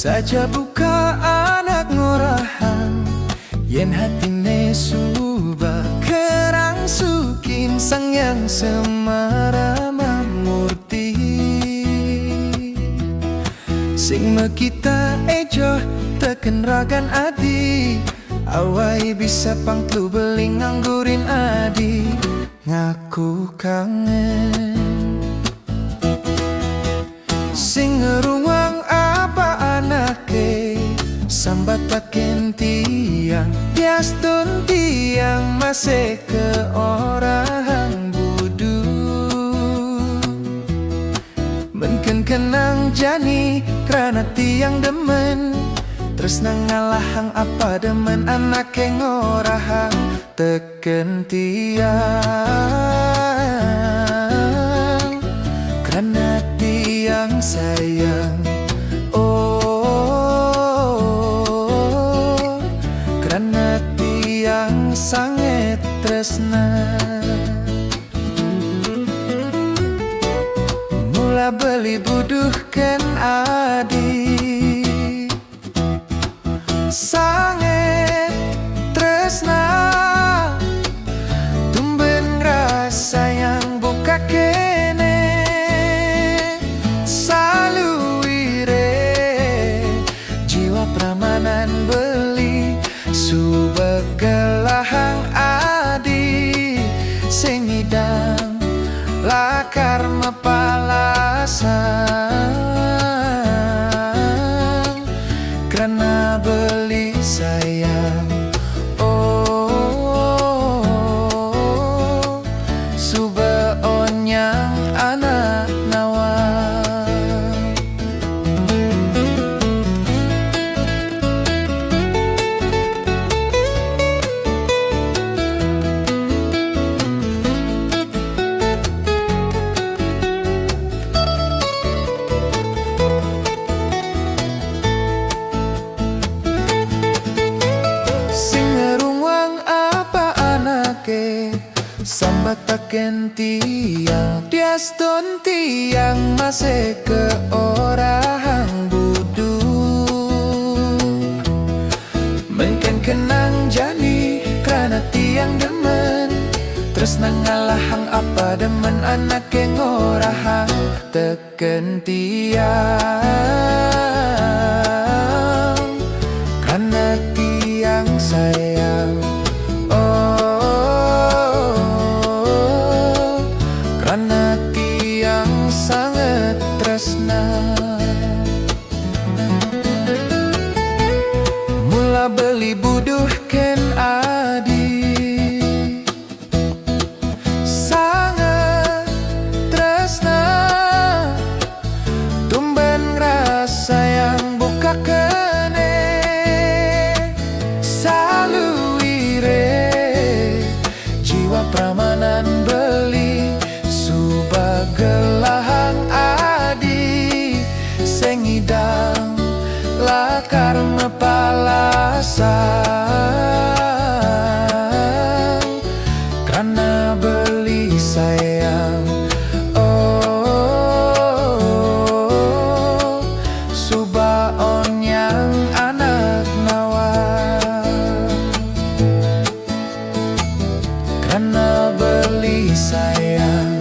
saja buka anak ngorahan, yen hatine suba kerang sukin sang yang semarama murti. Sing mekita ejo teken ragan adi, awai bisa pangklu beling nganggurin adi, ngaku kangen. Sing ngeruang apa anake, sambat taken tiang, tiastun tiang masih ke orang budu. Menken kenang jani karena tiang demen, terus nang ngalahang apa demen anake ngorahang teken tiang, karena tiang sayang. Oh, karena tiang sangat tresna. Mula beli buduhkan adi, sangat tresna. Tumben rasa yang buka kene, saluire jiwa pramanan beli subaggelahang adi, sengidang lakar mepalasan, karena beli sayang. Oh, suba onyang anak nawa. Sambat taken tiang, tiaston tiang masih ke orang budu. Mungkin kenang jani karena tiang demen, terus nang ngalahang apa demen anake ngorahang teken tiang, karena tiang sayang. Karena tiang sangat tresna. Mula beli buduhkan adi, sangat tresna. Tumben rasa yang buka kene, saluire jiwa pramanan beli gelahang adi, sengidang lakar mepalasan, karena beli sayang. Oh, suba onyang anak nawa, karena beli sayang.